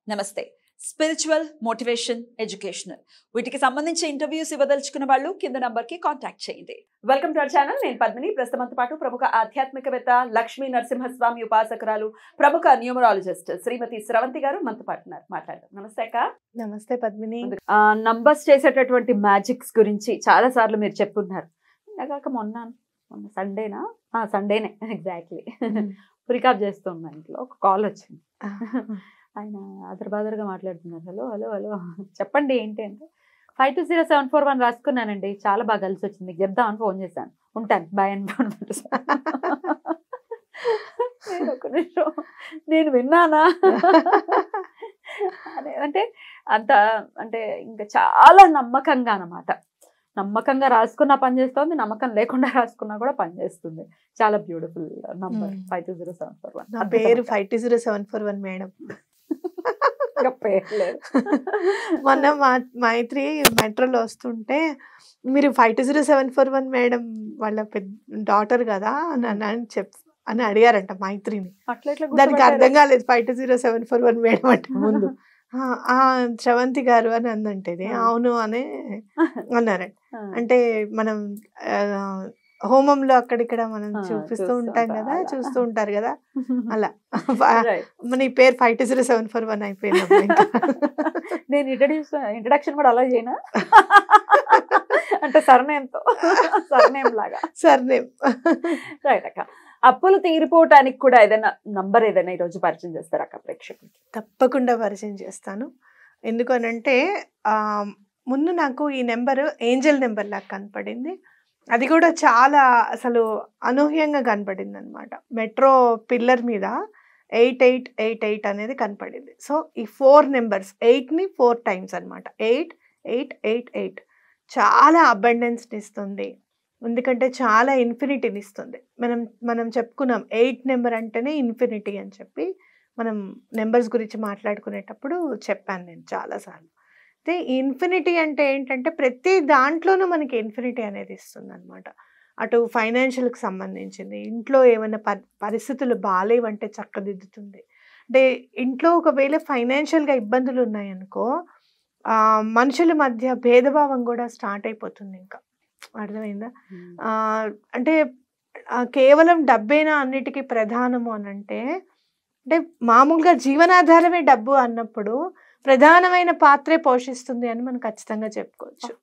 నమస్తే. Spiritual, motivation, educational వీటికి సంబంధించి ఇంటర్వ్యూస్ ఇవ్వదలుచుకున్న వాళ్ళు కింద నంబర్ కి కాంటాక్ట్ చేయండి. Welcome to our channel. నేను పద్మిని. ప్రస్తుతంతో పాటు ప్రముఖ ఆధ్యాత్మికవేత్త, లక్ష్మీ నరసింహస్వామి ఉపాసకురాలు, ప్రముఖ న్యూమరాలజిస్ట్ శ్రీమతి స్రవంతి గారు మనతో పాటు ఉన్నారు. మాట్లాడదాం. నమస్తే అక్క. నమస్తే పద్మిని. నంబర్స్ చేసేటటువంటి మ్యాజిక్స్ గురించి చాలా సార్లు మీరు చెప్పున్నారు. కాక మొన్న సండేనే ఎగ్జాక్ట్లీ రికార్డ్ చేస్తున్నా. ఇంట్లో ఒక కాల్ వచ్చింది. ఆయన ఆదరబాదరగా మాట్లాడుతున్నారు. హలో హలో హలో చెప్పండి ఏంటి అంటే 520741 రాసుకున్నానండి. చాలా బాగా కలిసి వచ్చింది, మీకు చెప్దామని ఫోన్ చేశాను. ఉంటాను, బాయ్ అని ఫోన్ పెట్టేసాను. ఒక నిమిషం, నేను విన్నానా అంటే అంత అంటే ఇంకా చాలా నమ్మకంగా అన్నమాట. నమ్మకంగా రాసుకున్నా పనిచేస్తుంది, నమ్మకం లేకుండా రాసుకున్నా కూడా పనిచేస్తుంది. చాలా బ్యూటిఫుల్ నంబర్ 520741. నా పేరు 520741 మేడం. మొన్న మైత్రి మెట్రోలో వస్తుంటే మీరు 520741 మేడం వాళ్ళ డాటర్ కదా అని అడిగారంట మైత్రిని. దానికి అర్థం కాలేదు 520741 మేడం అంటే ముందు శ్రవంతి గారు అని అందంటేది అవును అని అన్నారంట. అంటే మనం హోమంలో అక్కడిక్కడ మనం చూపిస్తూ ఉంటాం కదా, చూస్తూ ఉంటారు కదా, అలా మన ఈ పేరు 520741 అయిపోయింది. నేను ఇంట్రడక్షన్ కూడా అలా చేయనా అంటే సర్నేమ్ లాగా సర్నేమ్ రైట్ అక్క. అప్పులు తీరిపోవటానికి కూడా ఏదైనా నంబర్ ఏదైనా ఈరోజు పరిచయం చేస్తారా అక్క ప్రేక్షకులకి? తప్పకుండా పరిచయం చేస్తాను. ఎందుకనంటే ముందు నాకు ఈ నెంబర్ ఏంజల్ నెంబర్ లాగా కనపడింది. అది కూడా చాలా అసలు అనూహ్యంగా కనపడింది అనమాట. మెట్రో పిల్లర్ మీద 8888 అనేది కనపడింది. సో ఈ 4 నెంబర్స్ 8ని 4 టైమ్స్ అనమాట. 8888 చాలా అబండెన్స్ని ఇస్తుంది. ఎందుకంటే చాలా ఇన్ఫినిటీని ఇస్తుంది. మనం చెప్పుకున్నాం 8 నెంబర్ అంటేనే ఇన్ఫినిటీ అని చెప్పి మనం నెంబర్స్ గురించి మాట్లాడుకునేటప్పుడు చెప్పాను నేను చాలాసార్లు. అయితే ఇన్ఫినిటీ అంటే ఏంటంటే ప్రతి దాంట్లోనూ మనకి ఇన్ఫినిటీ అనేది ఇస్తుంది అనమాట. అటు ఫైనాన్షియల్కి సంబంధించింది, ఇంట్లో ఏమైనా పరిస్థితులు బాగాలేవంటే చక్కదిద్దుతుంది. అంటే ఇంట్లో ఒకవేళ ఫైనాన్షియల్గా ఇబ్బందులు ఉన్నాయనుకో మనుషుల మధ్య భేదభావం కూడా స్టార్ట్ అయిపోతుంది. ఇంకా అర్థమైందా? అంటే కేవలం డబ్బేనా అన్నిటికీ ప్రధానము అని అంటే మామూలుగా జీవనాధారమే డబ్బు అన్నప్పుడు ప్రధానమైన పాత్రే పోషిస్తుంది అని మనం ఖచ్చితంగా చెప్పుకోవచ్చు.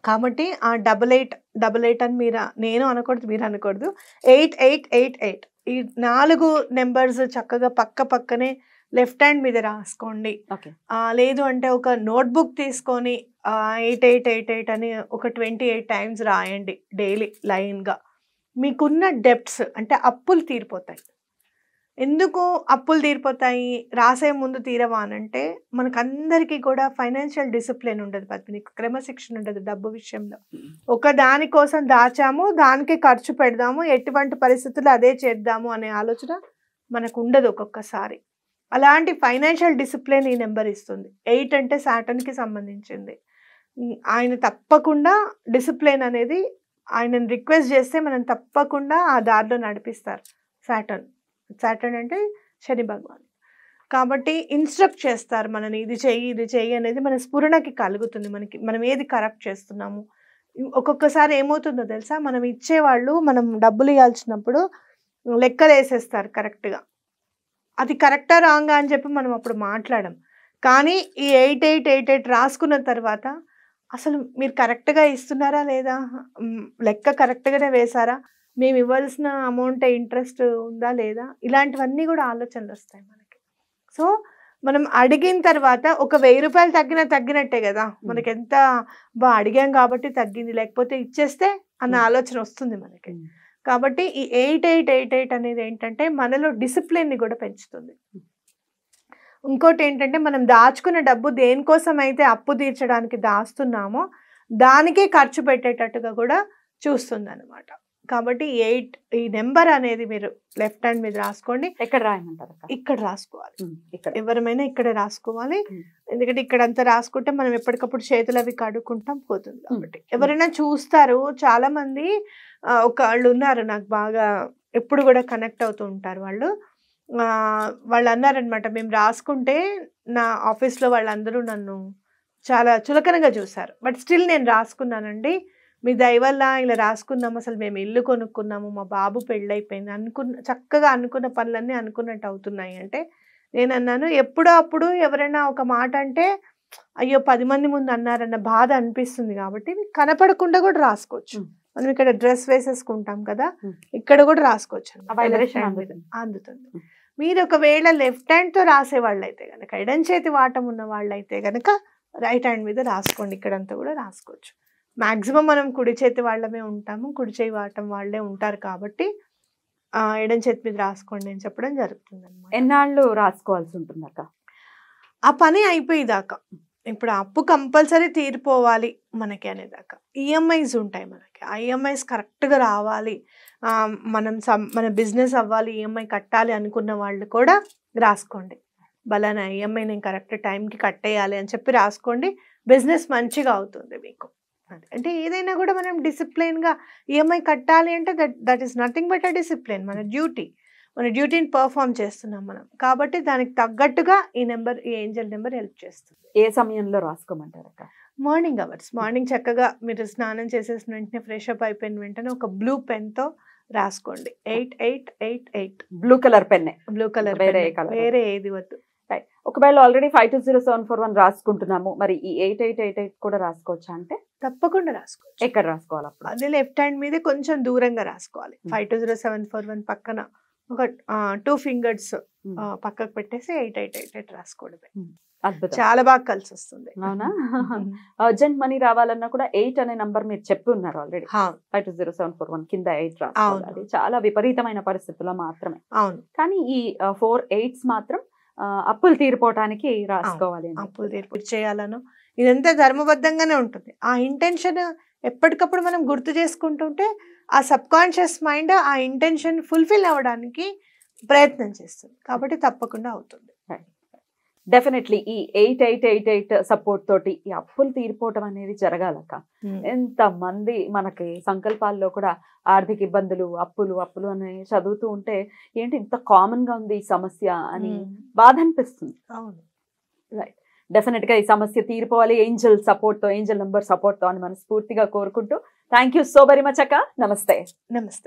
కాబట్టి ఆ 8888 అని నేను అనకూడదు, మీరు అనకూడదు. 8888 ఈ 4 నెంబర్స్ చక్కగా పక్కనే లెఫ్ట్ హ్యాండ్ మీద రాసుకోండి. లేదు అంటే ఒక నోట్బుక్ తీసుకొని 8888 అని ఒక 28 టైమ్స్ రాయండి డైలీ లైన్గా. మీకున్న డెప్ట్స్ అంటే అప్పులు తీరిపోతాయి. ఎందుకు అప్పులు తీరిపోతాయి? రాసే ముందు తీరవా అనంటే మనకందరికీ కూడా ఫైనాన్షియల్ డిసిప్లిన్ ఉండదు పద్మిని, క్రమశిక్షణ ఉండదు డబ్బు విషయంలో. ఒక దానికోసం దాచాము, దానికి ఖర్చు పెడదాము, ఎటువంటి పరిస్థితుల్లో అదే చేద్దాము అనే ఆలోచన మనకు ఉండదు ఒక్కొక్కసారి. అలాంటి ఫైనాన్షియల్ డిసిప్లిన్ ఈ నెంబర్ ఇస్తుంది. 8 అంటే సాటర్న్కి సంబంధించింది. ఆయన తప్పకుండా డిసిప్లిన్ అనేది ఆయనను రిక్వెస్ట్ చేస్తే మనం తప్పకుండా ఆ దారిలో నడిపిస్తారు. సాటర్న్ అంటే శని భగవాన్. కాబట్టి ఇన్స్ట్రక్ట్ చేస్తారు మనని, ఇది చెయ్యి అనేది మన స్ఫురణకి కలుగుతుంది. మనం ఏది కరెక్ట్ చేస్తున్నాము. ఒక్కొక్కసారి ఏమవుతుందో తెలుసా, మనం ఇచ్చేవాళ్ళు మనం డబ్బులు ఇవ్వాల్సినప్పుడు లెక్కలు వేసేస్తారు కరెక్ట్గా. అది కరెక్టా రాంగా అని చెప్పి మనం అప్పుడు మాట్లాడం. కానీ ఈ 8888 రాసుకున్న తర్వాత అసలు మీరు కరెక్ట్గా ఇస్తున్నారా లేదా, లెక్క కరెక్ట్గానే వేశారా, మేము ఇవ్వాల్సిన అమౌంట్ ఇంట్రెస్ట్ ఉందా లేదా, ఇలాంటివన్నీ కూడా ఆలోచనలు వస్తాయి మనకి. సో మనం అడిగిన తర్వాత ఒక 1000 రూపాయలు తగ్గినట్టే కదా, మనకి ఎంత అడిగాం కాబట్టి తగ్గింది, లేకపోతే ఇచ్చేస్తే అన్న ఆలోచన వస్తుంది మనకి. కాబట్టి ఈ 8888 అనేది ఏంటంటే మనలో డిసిప్లిన్ని కూడా పెంచుతుంది. ఇంకోటి ఏంటంటే మనం దాచుకున్న డబ్బు దేనికోసం అయితే అప్పు తీర్చడానికి దాస్తున్నామో దానికే ఖర్చు పెట్టేటట్టుగా కూడా చూస్తుంది అనమాట. కాబట్టి ఈ నెంబర్ అనేది మీరు లెఫ్ట్ హ్యాండ్ మీద రాసుకోండి. ఎక్కడ రాయమంటారు? ఇక్కడ రాసుకోవాలి. ఎవరమైనా ఇక్కడే రాసుకోవాలి. ఎందుకంటే ఇక్కడంతా రాసుకుంటే మనం ఎప్పటికప్పుడు చేతులు అవి కడుక్కుంటాం పోతుంది. కాబట్టి ఎవరైనా చూస్తారు. చాలా మంది ఒకళ్ళు ఉన్నారు నాకు బాగా ఎప్పుడు కూడా కనెక్ట్ అవుతూ ఉంటారు. వాళ్ళు వాళ్ళు అన్నారనమాట, మేము రాసుకుంటే నా ఆఫీస్లో వాళ్ళందరూ నన్ను చాలా చులకనగా చూశారు, బట్ స్టిల్ నేను రాసుకున్నానండి, మీ దయ వల్ల ఇలా రాసుకున్నాము, అసలు మేము ఇల్లు కొనుక్కున్నాము, మా బాబు పెళ్ళైపోయింది, చక్కగా అనుకున్న పనులన్నీ అనుకున్నట్టు అవుతున్నాయి అంటే నేను అన్నాను, ఎప్పుడో అప్పుడు ఎవరైనా ఒక మాట అంటే అయ్యో 10 మంది ముందు అన్నారన్న బాధ అనిపిస్తుంది, కాబట్టి కనపడకుండా కూడా రాసుకోవచ్చు. మనం ఇక్కడ డ్రెస్ వేసేసుకుంటాం కదా, ఇక్కడ కూడా రాసుకోవచ్చు, అందుతుంది. మీరు ఒకవేళ లెఫ్ట్ హ్యాండ్తో రాసే వాళ్ళైతే కనుక, ఎడం చేతి వాటం ఉన్న వాళ్ళైతే కనుక రైట్ హ్యాండ్ మీద రాసుకోండి, ఇక్కడంతా కూడా రాసుకోవచ్చు. మాక్సిమం మనం కుడి చేతి వాళ్ళమే ఉంటాము, కుడి చేయి వాటం వాళ్ళే ఉంటారు, కాబట్టి ఎడం చేతి మీద రాసుకోండి అని చెప్పడం జరుగుతుంది అన్నమాట. ఎన్నాళ్ళు రాసుకోవాల్సి ఉంటుంది అక్క? ఆ పని అయిపోయేదాకా, ఇప్పుడు అప్పు కంపల్సరీ తీరిపోవాలి మనకి అనేదాకా. ఈఎంఐస్ ఉంటాయి మనకి, ఆ ఈఎంఐస్ కరెక్ట్గా రావాలి, మన బిజినెస్ అవ్వాలి, ఈఎంఐ కట్టాలి అనుకున్న వాళ్ళు కూడా రాసుకోండి. బలానా ఈఎంఐ నేను కరెక్ట్ టైంకి కట్టేయాలి అని చెప్పి రాసుకోండి, బిజినెస్ మంచిగా అవుతుంది మీకు. అంటే ఏదైనా కూడా మనం డిసిప్లిన్గా ఈఎంఐ కట్టాలి అంటే that is nothing but a discipline, మన డ్యూటీని పర్ఫామ్ చేస్తున్నాం మనం, కాబట్టి దానికి తగ్గట్టుగా ఈ ఏంజల్ నెంబర్ హెల్ప్ చేస్తుంది. ఏ సమయంలో రాసుకోమంటారు అక్క? మార్నింగ్ అవర్స్, మార్నింగ్ చక్కగా మీరు స్నానం చేసేసిన వెంటనే, ఫ్రెష్ అప్ అయిపోయిన వెంటనే ఒక బ్లూ పెన్తో రాసుకోండి, 8888. బ్లూ కలర్ పెన్నే, బ్లూ కలర్, వేరే ఏది వద్దు. ఒకవేళ ఆల్రెడీ 520741 రాసుకుంటున్నాము, మరి ఈ 8888 కూడా రాసుకోవచ్చా అంటే? తప్పకుండా రాసుకోవచ్చు. ఎక్కడ రాసుకోవాలి అప్పుడు? అదే లెఫ్ట్ హ్యాండ్ మీద కొంచెం దూరంగా రాసుకోవాలి. 520741 పక్కన ఒక 2 ఫింగర్స్ పక్కకు పెట్టేసి 8888 రాసుకోవడమే. చాలా బాగా కలిసి వస్తుంది. అవునా? అర్జెంట్ మనీ రావాలన్నా కూడా 8 అనే నంబర్ మీరు చెప్పి ఉన్నారు ఆల్రెడీ. 520741 కింద 8 రాసుకోవాలి. అది చాలా విపరీతమైన పరిస్థితుల్లో మాత్రమే. అవును, కానీ ఈ 4 8s మాత్రం అప్పులు తీరిపోవటానికి రాసుకోవాలి. అప్పులు తీర్పు చేయాలను ఇదంతా ధర్మబద్ధంగానే ఉంటుంది. ఆ ఇంటెన్షన్ ఎప్పటికప్పుడు మనం గుర్తు చేసుకుంటుంటే ఆ సబ్ కాన్షియస్ మైండ్ ఆ ఇంటెన్షన్ ఫుల్ఫిల్ అవ్వడానికి ప్రయత్నం చేస్తుంది, కాబట్టి తప్పకుండా అవుతుంది. డెఫినెట్లీ ఈ 8888 సపోర్ట్ తోటి ఈ అప్పులు తీరిపోవటం అనేది జరగాలక్క. ఎంత మంది మనకి సంకల్పాల్లో కూడా ఆర్థిక ఇబ్బందులు, అప్పులు అని చదువుతూ ఉంటే ఏంటి ఇంత కామన్ గా ఉంది ఈ సమస్య అని బాధ అనిపిస్తుంది. అవును, రైట్. డెఫినెట్ గా ఈ సమస్య తీరిపోవాలి ఏంజల్ నెంబర్ సపోర్ట్ తో అని మనస్ఫూర్తిగా కోరుకుంటూ thank you so very much అక్క. నమస్తే. నమస్తే.